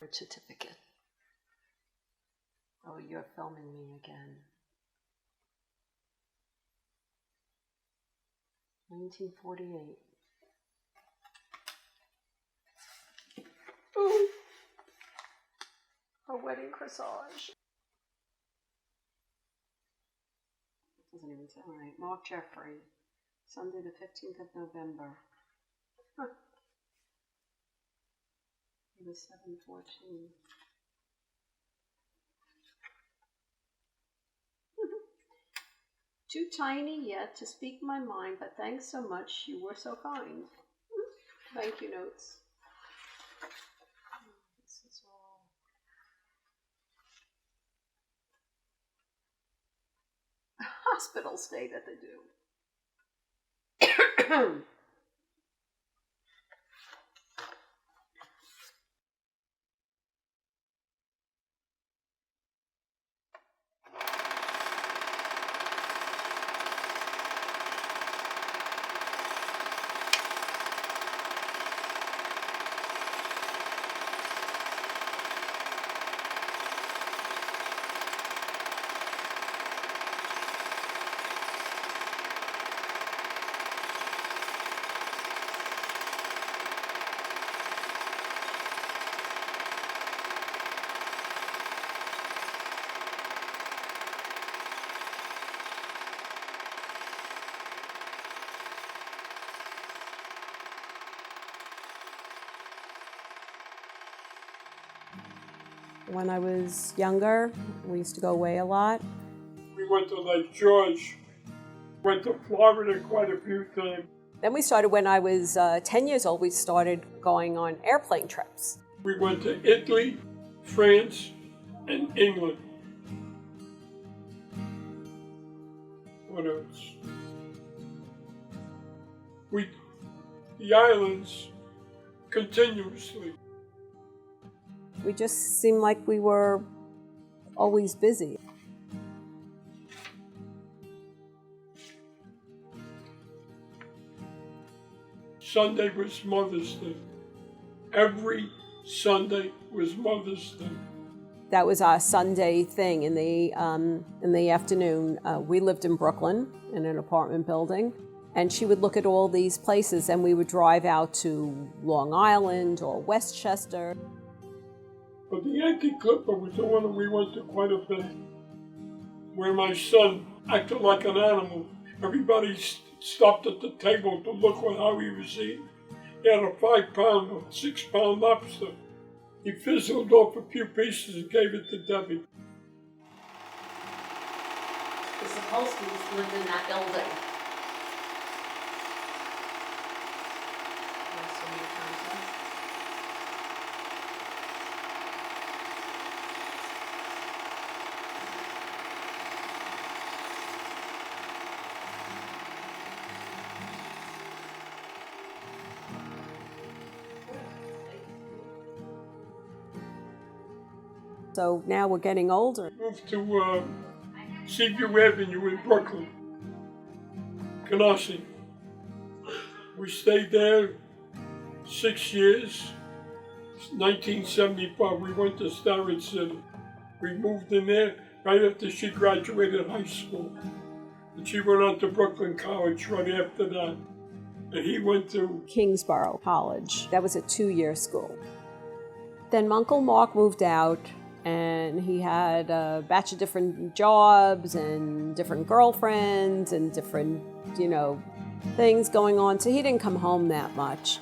Birth certificate. Oh, you're filming me again. 1948. Ooh. A wedding corsage. Doesn't even sound right. Mark Jeffrey. Sunday the 15th of November. Huh. It was 7:14. Too tiny yet to speak my mind, but thanks so much. You were so kind. Thank you notes. This is all. Hospital stay that they do. When I was younger, we used to go away a lot. We went to Lake George, went to Florida quite a few times. Then we started, when I was 10 years old, we started going on airplane trips. We went to Italy, France, and England. What else? The islands continuously. We just seemed like we were always busy. Sunday was Mother's Day. Every Sunday was Mother's Day. That was our Sunday thing in the afternoon. We lived in Brooklyn in an apartment building, and she would look at all these places, and we would drive out to Long Island or Westchester. But the Yankee Clipper was the one that we went to quite a bit, where my son acted like an animal. Everybody stopped at the table to look at how he was eating. He had a 5-pound or 6-pound lobster. He fizzled off a few pieces and gave it to Debbie. The Sapolskys lived in that building. So now we're getting older. Moved to Seaview Avenue in Brooklyn, Canarsie. We stayed there 6 years. 1975, we went to Starrett City. We moved in there right after she graduated high school. And she went on to Brooklyn College right after that. And he went to Kingsborough College. That was a 2-year school. Then Uncle Mark moved out, and he had a batch of different jobs and different girlfriends and different, things going on. So he didn't come home that much.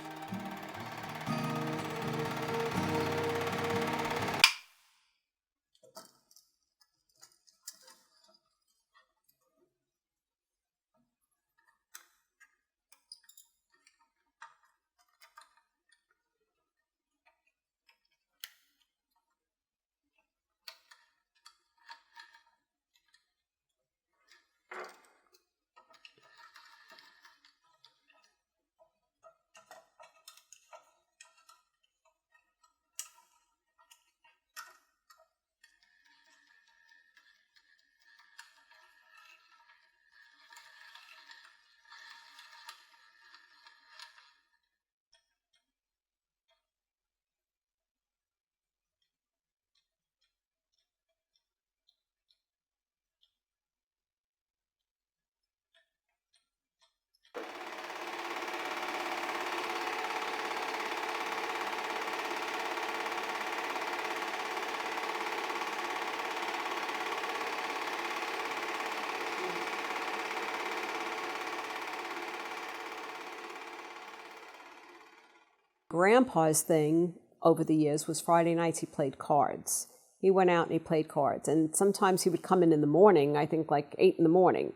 Grandpa's thing over the years was Friday nights he played cards. He went out and he played cards. And sometimes he would come in the morning, I think like 8 in the morning.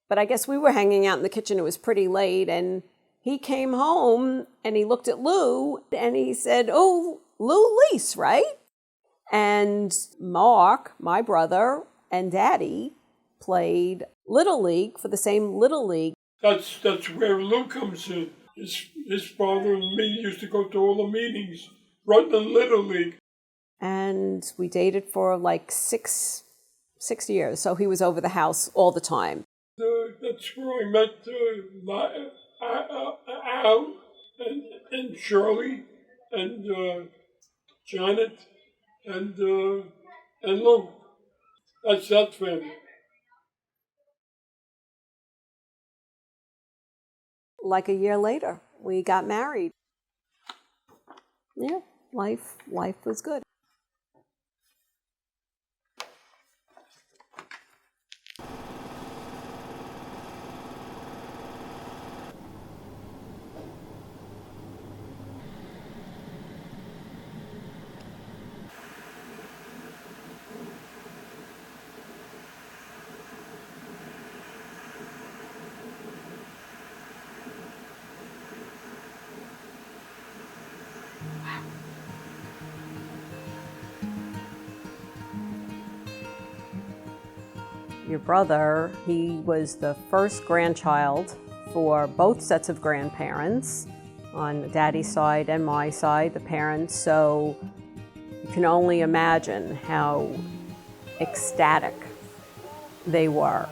But I guess we were hanging out in the kitchen. It was pretty late. And he came home and he looked at Lou and he said, "Oh, Lou Leiss, right?" And Mark, my brother, and Daddy played Little League for the same Little League. That's where Lou comes in. His father and me used to go to all the meetings, right in Little League. And we dated for like six years. So he was over the house all the time. That's where I met Al and Shirley and Janet and Lou. That's that family. Like a year later, we got married. Yeah, life was good. Your brother, he was the first grandchild for both sets of grandparents, on Daddy's side and my side, the parents. So you can only imagine how ecstatic they were.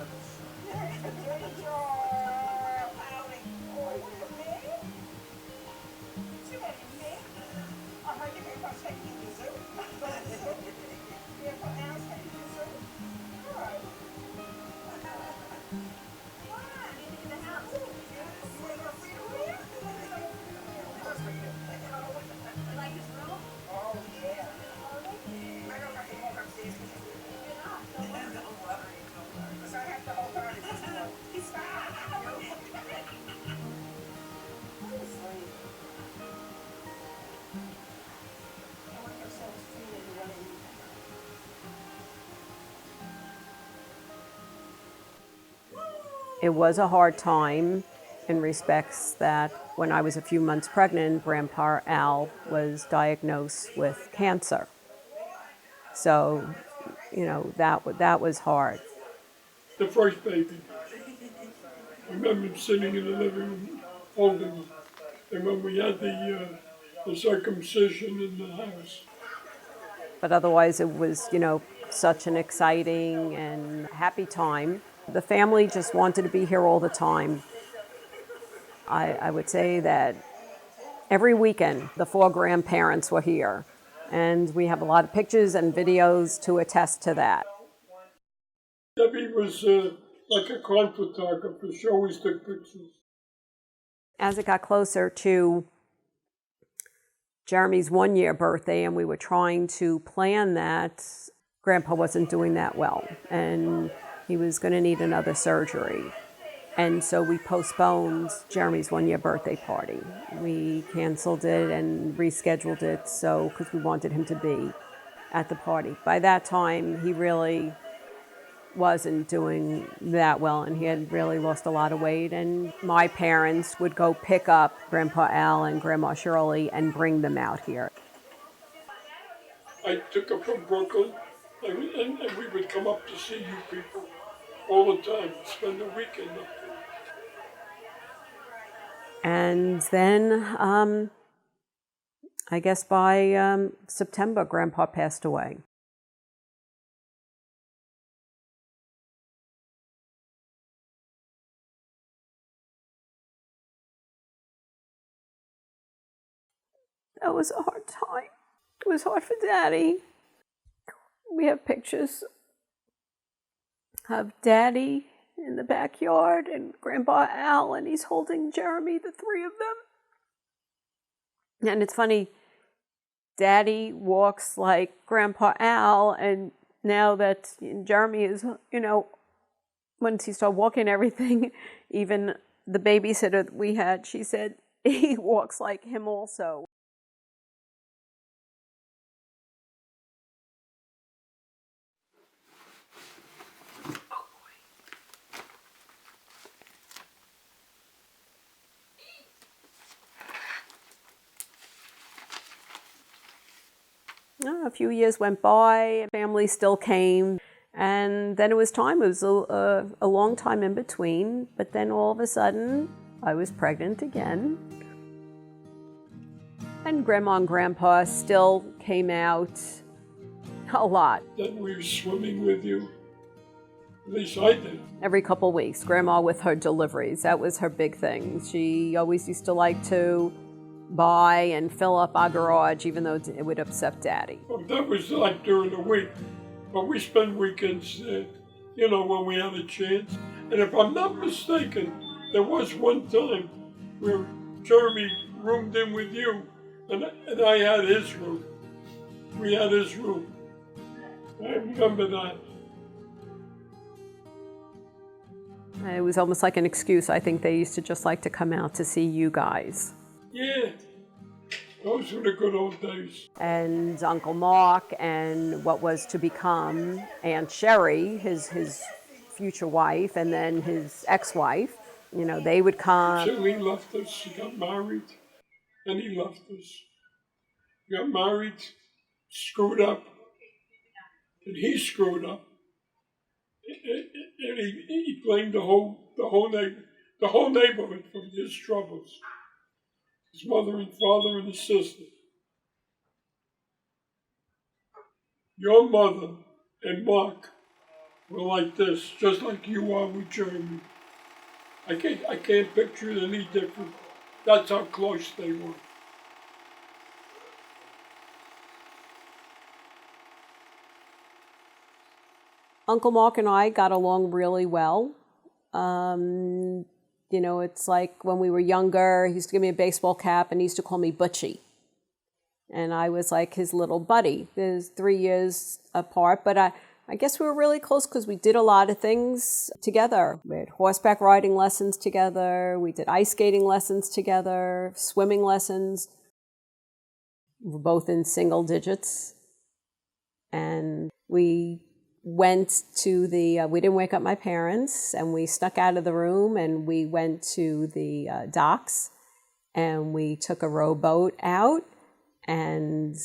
It was a hard time in respects that when I was a few months pregnant, Grandpa Al was diagnosed with cancer. So, you know, that was hard. The first baby. I remember him sitting in the living room holding him. And when we had the circumcision in the house. But otherwise it was, you know, such an exciting and happy time. The family just wanted to be here all the time. I would say that every weekend the 4 grandparents were here. And we have a lot of pictures and videos to attest to that. Debbie was like a crime photographer. She always took pictures. As it got closer to Jeremy's 1-year birthday and we were trying to plan that, Grandpa wasn't doing that well and he was going to need another surgery. And so we postponed Jeremy's 1-year birthday party. We canceled it and rescheduled it because we wanted him to be at the party. By that time, he really wasn't doing that well and he had really lost a lot of weight, and my parents would go pick up Grandpa Al and Grandma Shirley and bring them out here. I took her from Brooklyn and we would come up to see you people all the time, spend the weekend up there. And then I guess by September, Grandpa passed away. That was a hard time. It was hard for Daddy. We have pictures of Daddy in the backyard and Grandpa Al, and he's holding Jeremy, the 3 of them. And it's funny, Daddy walks like Grandpa Al, and now that Jeremy is, you know, once he started walking and everything, even the babysitter that we had, she said, he walks like him also. A few years went by, family still came, and then it was time. It was a long time in between, but then all of a sudden, I was pregnant again. And Grandma and Grandpa still came out a lot. Then we were swimming with you. At least I did. Every couple weeks, Grandma with her deliveries, that was her big thing. She always used to like to buy and fill up our garage, even though it would upset Daddy. Well, that was like during the week, but we spent weekends, when we had a chance. And if I'm not mistaken, there was one time where Jeremy roomed in with you, and I had his room. We had his room. I remember that. It was almost like an excuse. I think they used to just like to come out to see you guys. Yeah, those were the good old days. And Uncle Mark and what was to become Aunt Sherry, his future wife, and then his ex-wife, they would come. So he left us, he got married, and he left us. He got married, screwed up, and he screwed up. And he blamed the whole neighborhood for his troubles. His mother and father and his sister. Your mother and Mark were like this, just like you are with Jeremy. I can't picture it any different. That's how close they were. Uncle Mark and I got along really well. It's like when we were younger, he used to give me a baseball cap and he used to call me Butchie. And I was like his little buddy. There's 3 years apart, but I guess we were really close because we did a lot of things together. We had horseback riding lessons together. We did ice skating lessons together, swimming lessons. We were both in single digits. And we went to we didn't wake up my parents, and we snuck out of the room and we went to the docks and we took a rowboat out and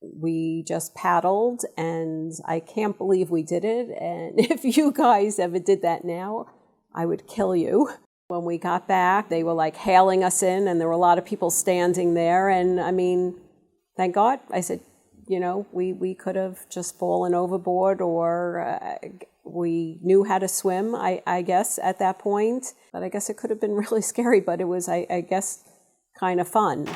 we just paddled, and I can't believe we did it. And if you guys ever did that now, I would kill you. When we got back, they were like hailing us in, and there were a lot of people standing there. And I mean, thank God. I said, we could have just fallen overboard, or we knew how to swim, I guess, at that point. But I guess it could have been really scary, but it was, I guess, kind of fun.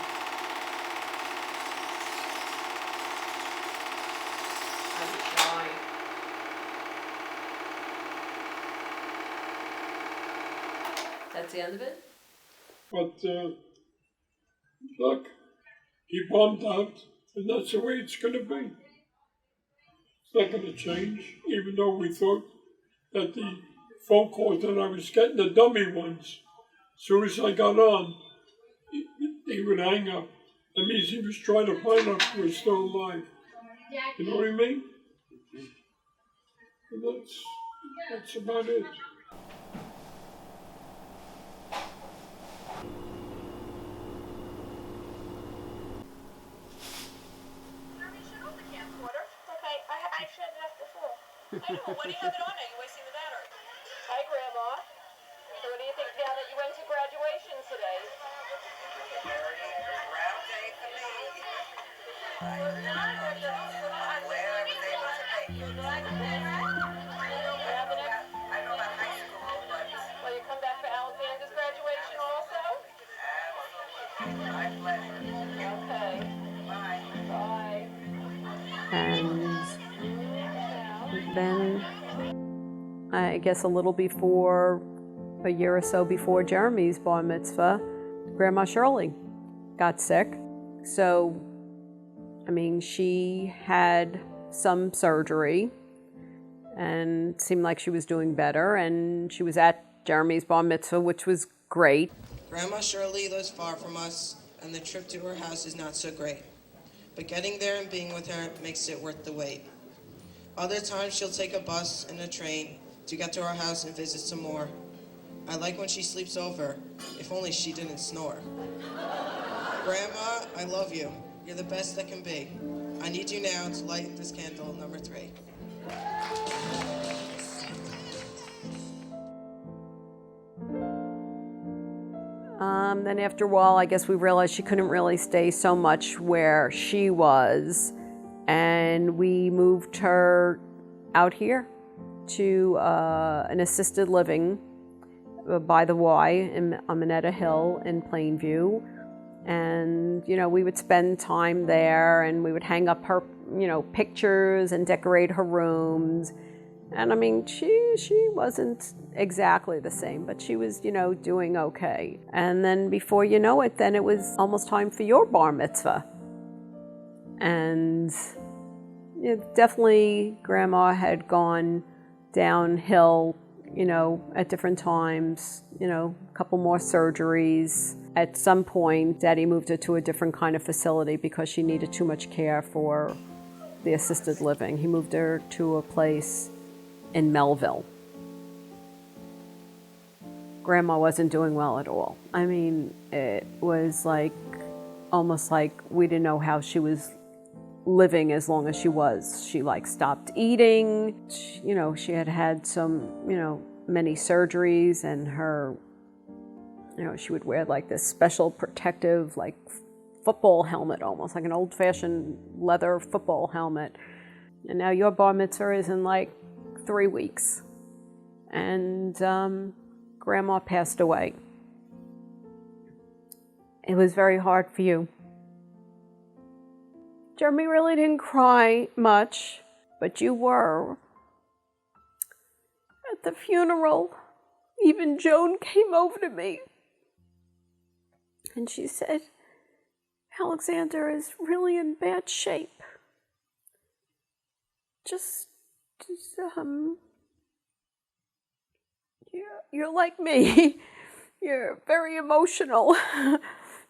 That's the end of it? But look, he bombed out, and that's the way it's going to be. It's not going to change, even though we thought that the phone calls that I was getting, the dummy ones, as soon as I got on, he would hang up. That means he was trying to find out if we're still alive. You know what I mean? And that's about it. I shut it off before. I know. Why do you have it on now? You're wasting the battery. Hi, Grandma. So what do you think now that you went to graduation today? Very proud day for me. I was able to make it. I know about high school, but... Will you come back for Alexander's graduation also? Absolutely. My pleasure. Okay. Bye. Bye. And then, I guess a little before, a year or so before Jeremy's bar mitzvah, Grandma Shirley got sick. So, I mean, she had some surgery and seemed like she was doing better, and she was at Jeremy's bar mitzvah, which was great. Grandma Shirley lives far from us, and the trip to her house is not so great. But getting there and being with her makes it worth the wait. Other times she'll take a bus and a train to get to our house and visit some more. I like when she sleeps over, if only she didn't snore. Grandma, I love you. You're the best that can be. I need you now to light this candle number 3. Then after a while, I guess we realized she couldn't really stay so much where she was, and we moved her out here to an assisted living by the Y on Minetta Hill in Plainview. And, we would spend time there, and we would hang up her, pictures and decorate her rooms. And I mean, she wasn't exactly the same, but she was, doing okay. And then before you know it, then it was almost time for your bar mitzvah. And definitely Grandma had gone downhill, at different times, a couple more surgeries. At some point, Daddy moved her to a different kind of facility because she needed too much care for the assisted living. He moved her to a place in Melville. Grandma wasn't doing well at all. I mean, it was almost like we didn't know how she was living as long as she was. She stopped eating. She had some, many surgeries, and her, she would wear this special protective, football helmet, almost like an old-fashioned leather football helmet. And now your bar mitzvah is in 3 weeks. And Grandma passed away. It was very hard for you. Jeremy really didn't cry much, but you were. At the funeral, even Joan came over to me, and she said, Alexander is really in bad shape. You're like me. You're very emotional.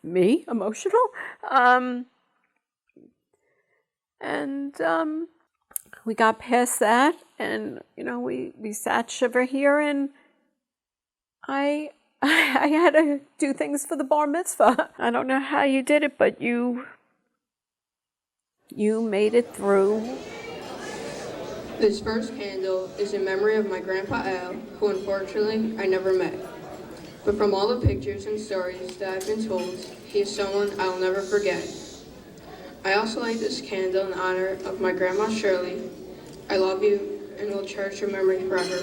Me? Emotional? We got past that, and, we sat Shiva here, and I had to do things for the bar mitzvah. I don't know how you did it, but you made it through. This first candle is in memory of my Grandpa Al, who unfortunately I never met. But from all the pictures and stories that I've been told, he is someone I'll never forget. I also light this candle in honor of my Grandma Shirley. I love you and will cherish your memory forever.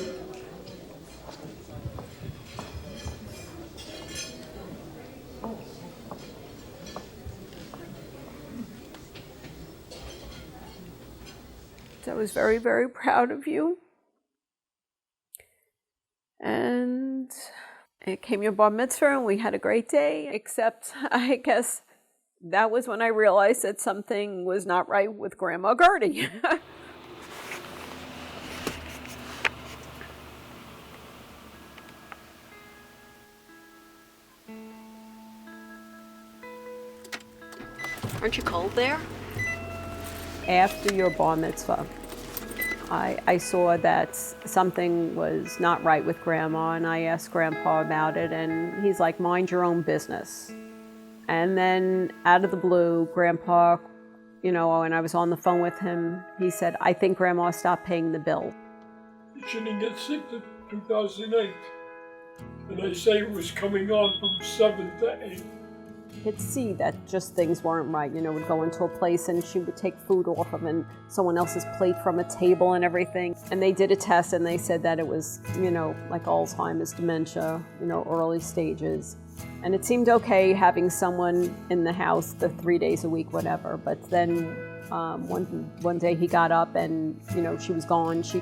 I was very, very proud of you. And it came your bar mitzvah, and we had a great day, except I guess that was when I realized that something was not right with Grandma Gertie. Aren't you cold there? After your bar mitzvah, I saw that something was not right with Grandma, and I asked Grandpa about it, and he's like, mind your own business. And then out of the blue, Grandpa, when I was on the phone with him, he said, I think Grandma stopped paying the bill. She didn't get sick in 2008. And they say it was coming on from 7 to 8. Could see that just things weren't right. Would go into a place and she would take food off of someone else's plate from a table and everything. And they did a test and they said that it was, like Alzheimer's, dementia, early stages. And it seemed okay having someone in the house the 3 days a week, whatever. But then one day he got up and, she was gone. She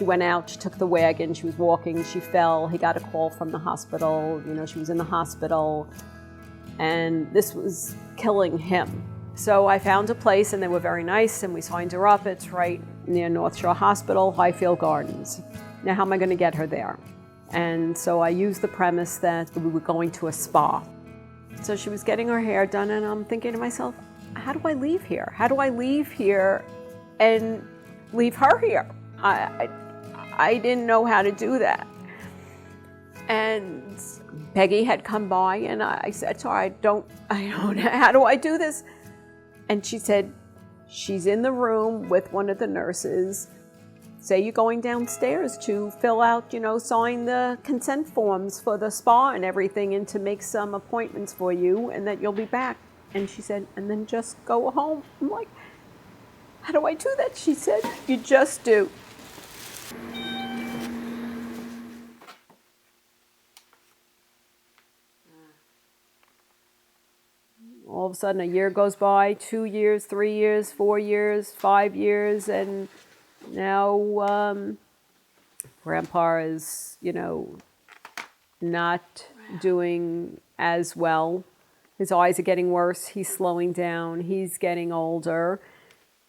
went out, she took the wagon, she was walking, she fell. He got a call from the hospital. She was in the hospital. And this was killing him. So I found a place, and they were very nice, and we signed her up. It's right near North Shore Hospital, Highfield Gardens. Now, how am I going to get her there? And so I used the premise that we were going to a spa. So she was getting her hair done, and I'm thinking to myself, how do I leave here? How do I leave here and leave her here? I didn't know how to do that. And Peggy had come by, and I said to her, I don't know, how do I do this? And she said, she's in the room with one of the nurses. Say you're going downstairs to fill out, sign the consent forms for the spa and everything, and to make some appointments for you, and that you'll be back. And she said, and then just go home. I'm like, how do I do that? She said, you just do. All of a sudden, a year goes by, 2 years, 3 years, 4 years, 5 years, and now Grandpa is, not doing as well. His eyes are getting worse. He's slowing down. He's getting older,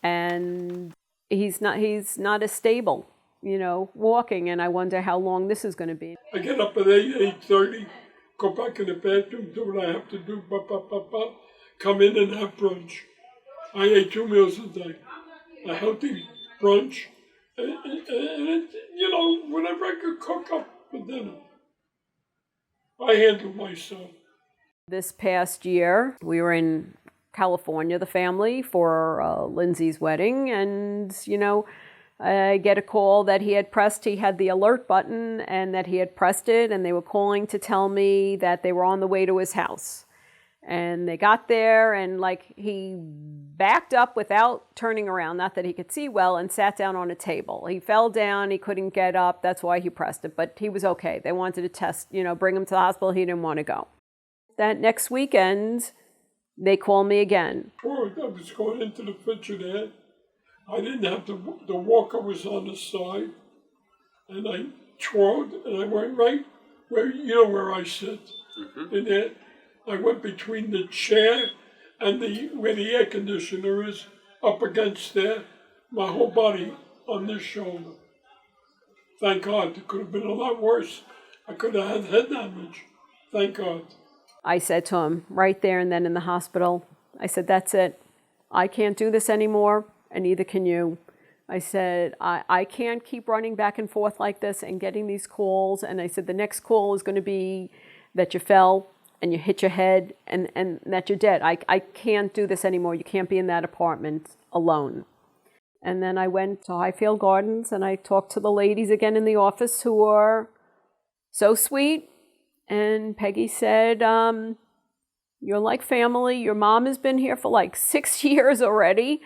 and he's not as stable, walking. And I wonder how long this is going to be. I get up at 8:30, go back in the bathroom, do what I have to do, come in and have brunch. I ate 2 meals a day, a healthy brunch, and whatever I could cook up for dinner. I handle myself. This past year, we were in California, the family, for Lindsay's wedding, and, I get a call that he had the alert button, and that he had pressed it, and they were calling to tell me that they were on the way to his house. And they got there, and he backed up without turning around, not that he could see well, and sat down on a table. He fell down, he couldn't get up, that's why he pressed it, but he was okay. They wanted to test, bring him to the hospital, he didn't want to go. That next weekend, they called me again. Before I was going into the picture there, I didn't have the walker was on the side, and I twirled, and I went right where I sit. In there, I went between the chair and where the air conditioner is, up against there, my whole body on this shoulder. Thank God, it could have been a lot worse. I could have had head damage. Thank God. I said to him right there and then in the hospital, I said, that's it. I can't do this anymore, and neither can you. I said, I can't keep running back and forth like this and getting these calls. And I said, the next call is going to be that you fell and you hit your head and that you're dead. I can't do this anymore. You can't be in that apartment alone. And then I went to Highfield Gardens, and I talked to the ladies again in the office, who are so sweet. And Peggy said, you're like family. Your mom has been here for 6 years already.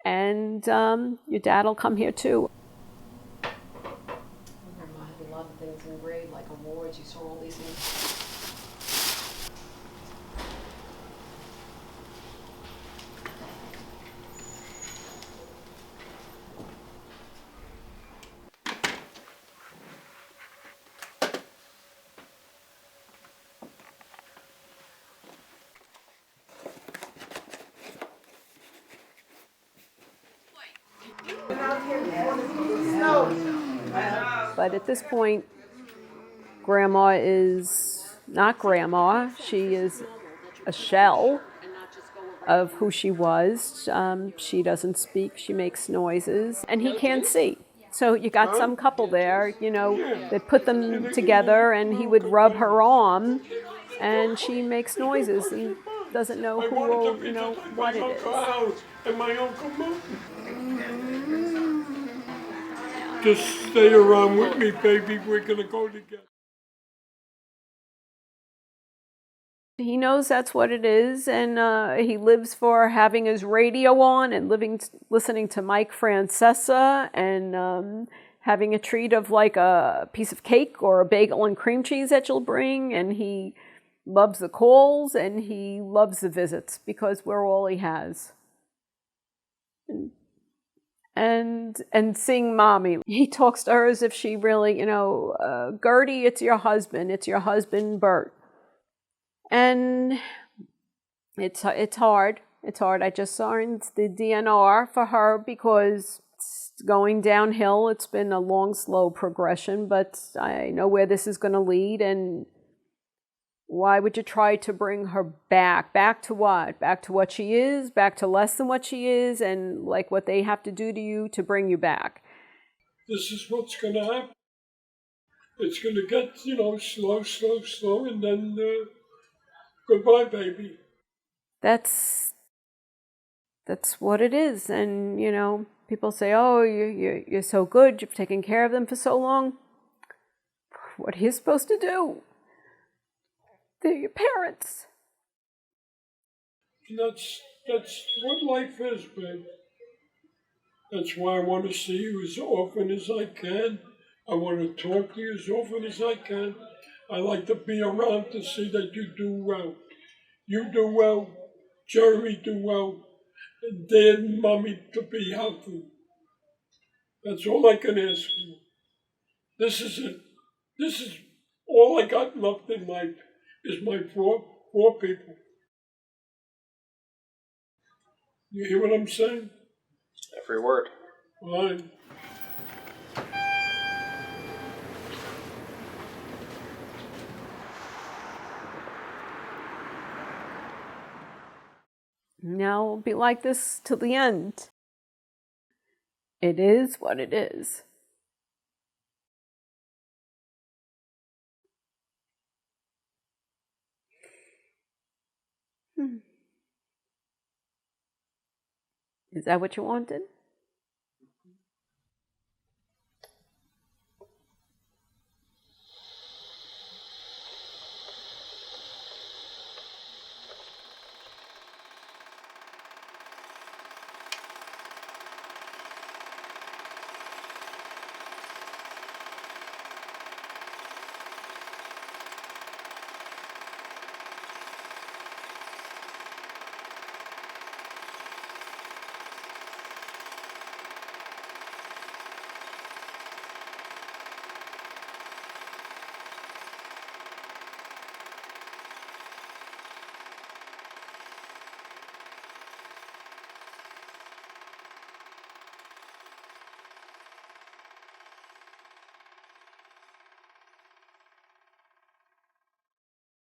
And your dad will come here too. Grandma had a lot of things engraved, like awards. You saw all these things. But at this point, Grandma is not Grandma. She is a shell of who she was. She doesn't speak. She makes noises. And he can't see. So you got some couple there, that put them together, and he would rub her arm, and she makes noises and doesn't know who will, what it is. And my Uncle Martin. Just stay around with me, baby. We're going to go together. He knows that's what it is, and he lives for having his radio on and listening to Mike Francesa, and having a treat of a piece of cake or a bagel and cream cheese that you'll bring. And he loves the calls, and he loves the visits, because we're all he has. And seeing Mommy, he talks to her as if she really, Gertie, it's your husband, Bert. And it's hard. I just signed the DNR for her because it's going downhill. It's been a long, slow progression, but I know where this is going to lead. And why would you try to bring her back? Back to what? Back to what she is? Back to less than what she is? And like what they have to do to you to bring you back? This is what's going to happen. It's going to get, slow, and then goodbye, baby. That's what it is. And, people say, oh, you're so good. You've taken care of them for so long. What are you supposed to do? They're your parents. And that's what life is, babe. That's why I want to see you as often as I can. I want to talk to you as often as I can. I like to be around to see that you do well. You do well, Jeremy do well, and Dad and Mommy to be healthy. That's all I can ask for. This is it. This is all I got left in life is my four people. You hear what I'm saying? Every word. Fine. Now it'll be like this till the end. It is what it is. Is that what you wanted?